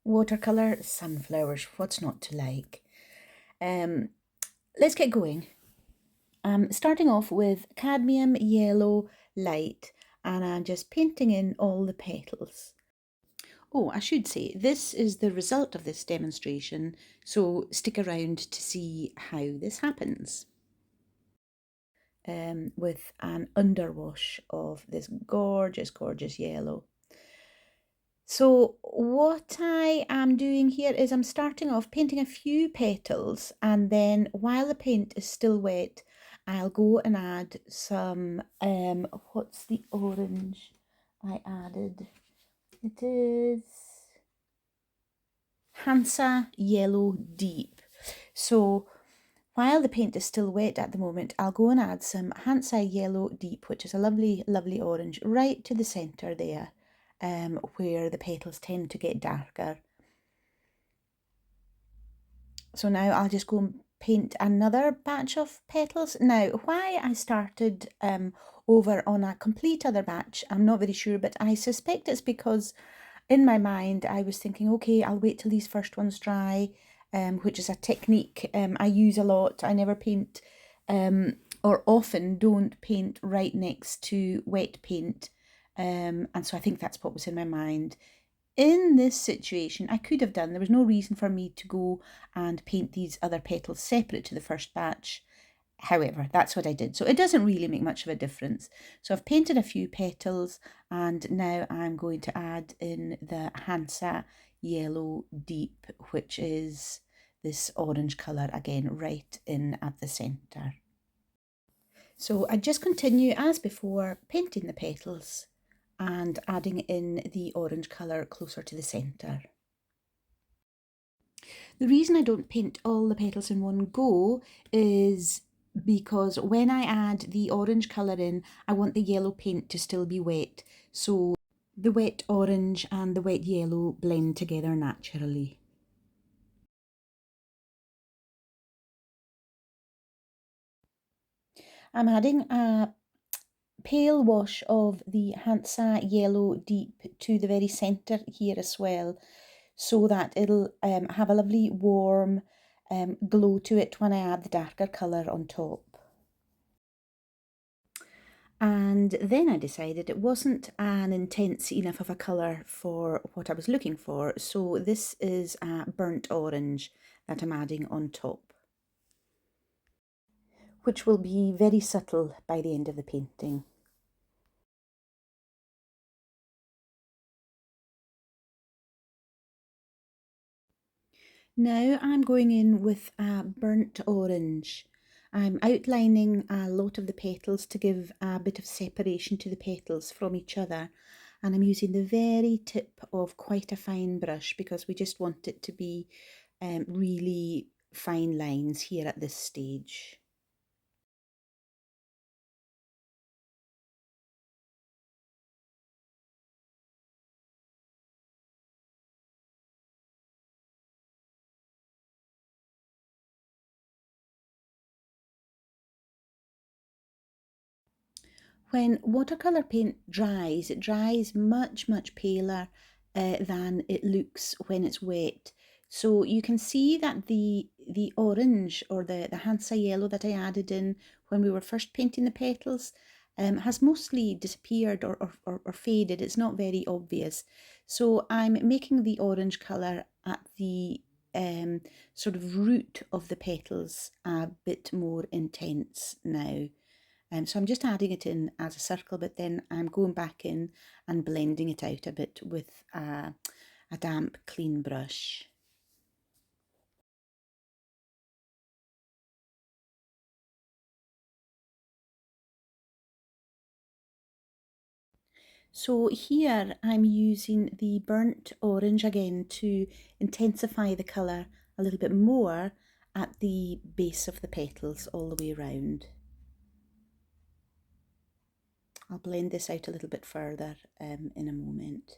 Watercolour, sunflowers, what's not to like? Let's get going. Starting off with cadmium yellow light, and I'm just painting in all the petals. Oh, I should say, this is the result of this demonstration, so stick around to see how this happens. With an underwash of this gorgeous, gorgeous yellow. So what I am doing here is I'm starting off painting a few petals, and then while the paint is still wet, I'll go and add some, what's the orange I added? It is Hansa Yellow Deep. So while the paint is still wet at the moment, I'll go and add some Hansa Yellow Deep, which is a lovely, lovely orange, right to the centre there, where the petals tend to get darker. So now I'll just go and paint another batch of petals. Now, why I started over on a complete other batch, I'm not very sure, but I suspect it's because in my mind I was thinking, okay, I'll wait till these first ones dry, which is a technique I use a lot. I never paint or often don't paint right next to wet paint. And so I think that's what was in my mind. In this situation, I could have done, there was no reason for me to go and paint these other petals separate to the first batch. However, that's what I did. So it doesn't really make much of a difference. So I've painted a few petals, and now I'm going to add in the Hansa Yellow Deep, which is this orange colour again, right in at the centre. So I just continue as before, painting the petals and adding in the orange colour closer to the centre. The reason I don't paint all the petals in one go is because when I add the orange colour in, I want the yellow paint to still be wet, so the wet orange and the wet yellow blend together naturally. I'm adding a pale wash of the Hansa Yellow Deep to the very centre here as well, so that it'll have a lovely warm glow to it when I add the darker colour on top. And then I decided it wasn't an intense enough of a colour for what I was looking for, so this is a burnt orange that I'm adding on top, which will be very subtle by the end of the painting. Now I'm going in with a burnt orange. I'm outlining a lot of the petals to give a bit of separation to the petals from each other, and I'm using the very tip of quite a fine brush because we just want it to be really fine lines here at this stage. When watercolour paint dries, it dries much, much paler than it looks when it's wet. So you can see that the orange or the Hansa yellow that I added in when we were first painting the petals has mostly disappeared or faded. It's not very obvious. So I'm making the orange colour at the sort of root of the petals a bit more intense now. So I'm just adding it in as a circle, but then I'm going back in and blending it out a bit with a damp, clean brush. So here I'm using the burnt orange again to intensify the colour a little bit more at the base of the petals all the way around. I'll blend this out a little bit further in a moment.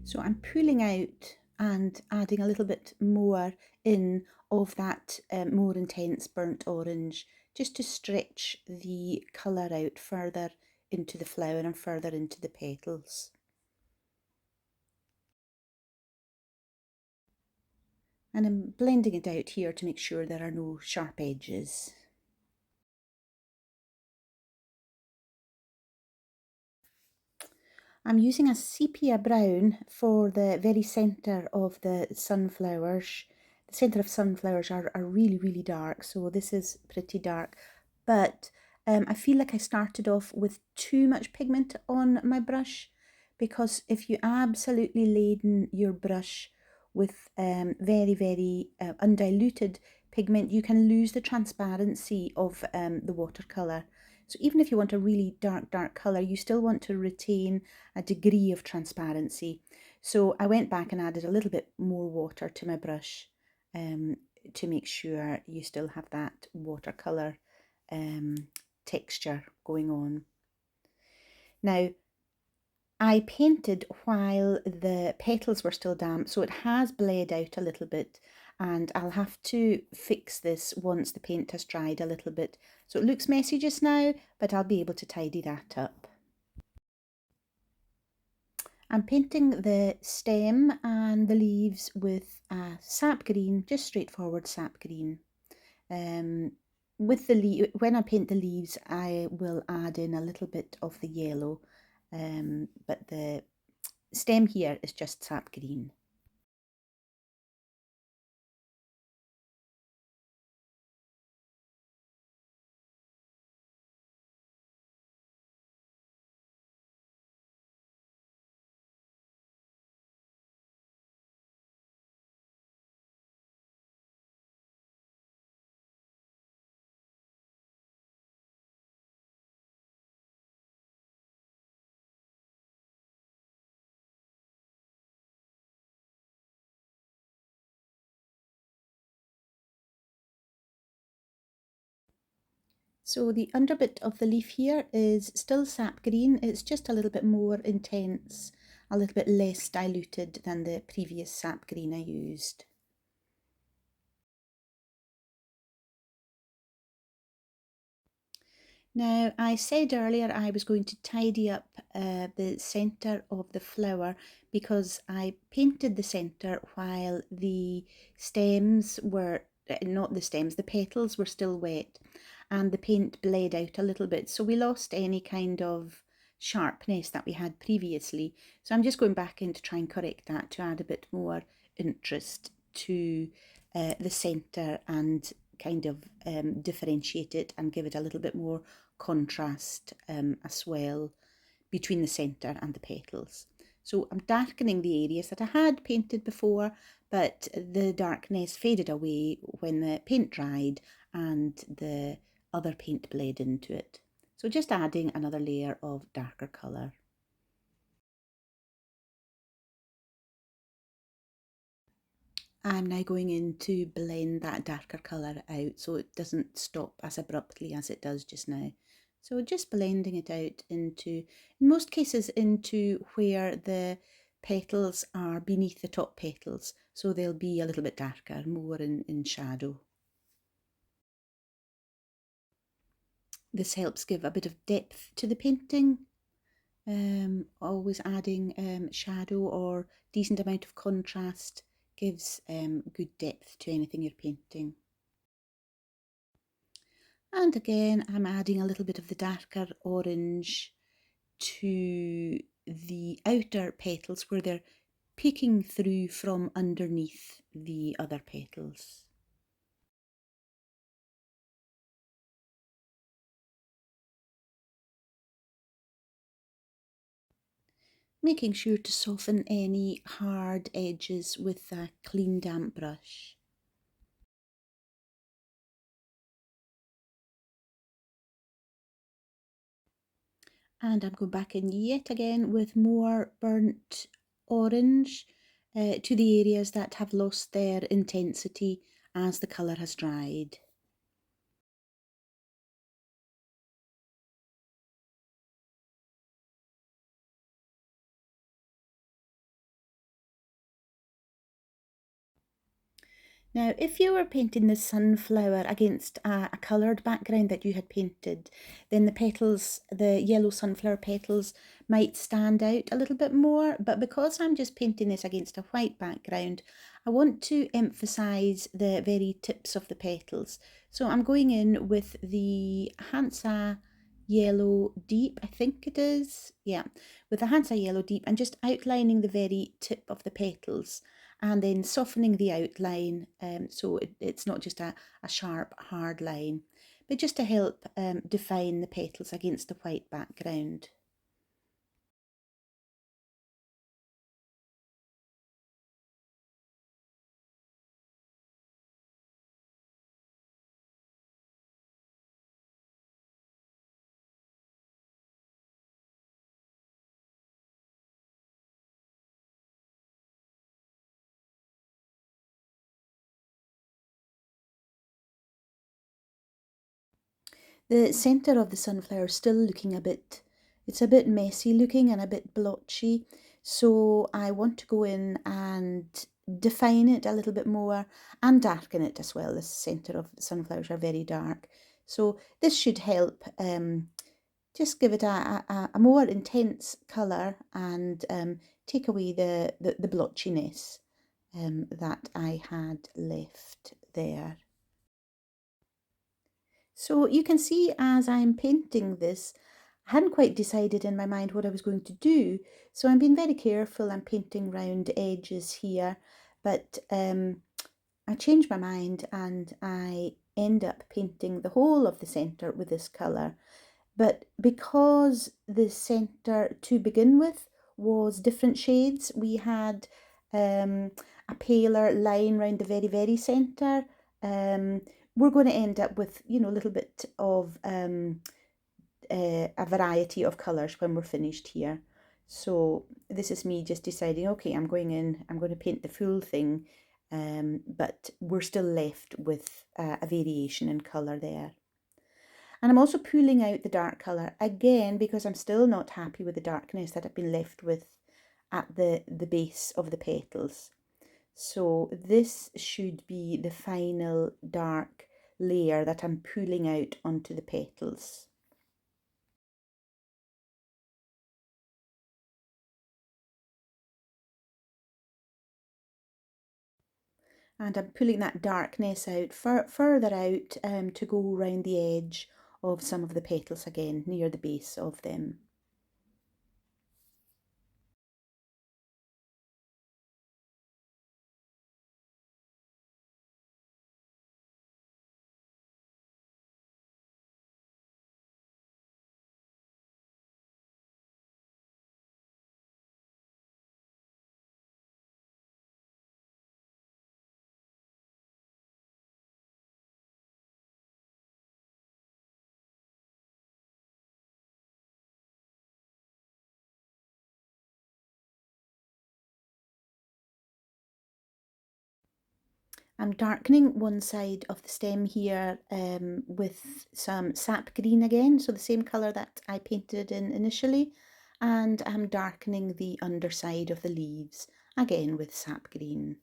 So I'm pulling out and adding a little bit more in of that more intense burnt orange, just to stretch the colour out further into the flower and further into the petals. And I'm blending it out here to make sure there are no sharp edges. I'm using a sepia brown for the very centre of the sunflowers. The centre of sunflowers are really, really dark, so this is pretty dark. But I feel like I started off with too much pigment on my brush, because if you absolutely laden your brush with very, very undiluted pigment, you can lose the transparency of the watercolour. So even if you want a really dark, dark colour, you still want to retain a degree of transparency. So I went back and added a little bit more water to my brush to make sure you still have that watercolour texture going on. Now, I painted while the petals were still damp, so it has bled out a little bit, and I'll have to fix this once the paint has dried a little bit. So it looks messy just now, but I'll be able to tidy that up. I'm painting the stem and the leaves with a sap green, just straightforward sap green. When I paint the leaves, I will add in a little bit of the yellow, but the stem here is just sap green. So the underbit of the leaf here is still sap green. It's just a little bit more intense, a little bit less diluted than the previous sap green I used. Now, I said earlier I was going to tidy up the centre of the flower, because I painted the centre while the stems were, not the stems, the petals were still wet, and the paint bled out a little bit. So we lost any kind of sharpness that we had previously. So I'm just going back in to try and correct that, to add a bit more interest to the centre and kind of differentiate it and give it a little bit more contrast as well between the centre and the petals. So I'm darkening the areas that I had painted before, but the darkness faded away when the paint dried and the other paint bled into it. So just adding another layer of darker colour. I'm now going in to blend that darker colour out so it doesn't stop as abruptly as it does just now. So just blending it out into, in most cases, into where the petals are beneath the top petals, so they'll be a little bit darker, more in shadow. This helps give a bit of depth to the painting. Always adding shadow or decent amount of contrast gives good depth to anything you're painting. And again, I'm adding a little bit of the darker orange to the outer petals where they're peeking through from underneath the other petals. Making sure to soften any hard edges with a clean damp brush. And I'm going back in yet again with more burnt orange to the areas that have lost their intensity as the colour has dried. Now, if you were painting the sunflower against a coloured background that you had painted, then the petals, the yellow sunflower petals, might stand out a little bit more. But because I'm just painting this against a white background, I want to emphasise the very tips of the petals. So I'm going in with the Hansa Yellow Deep, I think it is. Yeah, with the Hansa Yellow Deep and just outlining the very tip of the petals and then softening the outline so it's not just a sharp, hard line, but just to help define the petals against the white background. The centre of the sunflower is still looking it's a bit messy looking and a bit blotchy. So I want to go in and define it a little bit more and darken it as well. The centre of the sunflowers are very dark. So this should help just give it a more intense colour and take away the blotchiness that I had left there. So you can see as I'm painting this, I hadn't quite decided in my mind what I was going to do. So I'm being very careful. I'm painting round edges here, but I changed my mind and I end up painting the whole of the centre with this colour. But because the centre to begin with was different shades, we had a paler line round the very, very centre. Um, we're going to end up with, you know, a little bit of a variety of colours when we're finished here. So this is me just deciding, okay, I'm going in, I'm going to paint the full thing, but we're still left with a variation in colour there. And I'm also pulling out the dark colour again because I'm still not happy with the darkness that I've been left with at the base of the petals. So this should be the final dark layer that I'm pulling out onto the petals. And I'm pulling that darkness out further out to go around the edge of some of the petals again, near the base of them. I'm darkening one side of the stem here with some sap green again, so the same colour that I painted in initially, and I'm darkening the underside of the leaves again with sap green.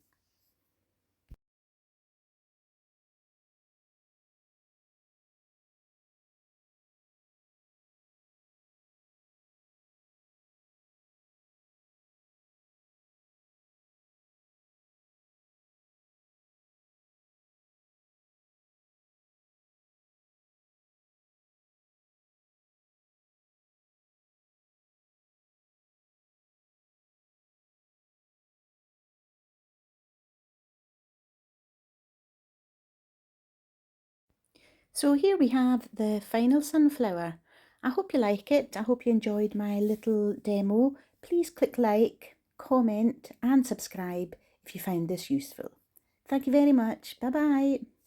So here we have the final sunflower. I hope you like it. I hope you enjoyed my little demo. Please click like, comment and subscribe if you found this useful. Thank you very much. Bye bye.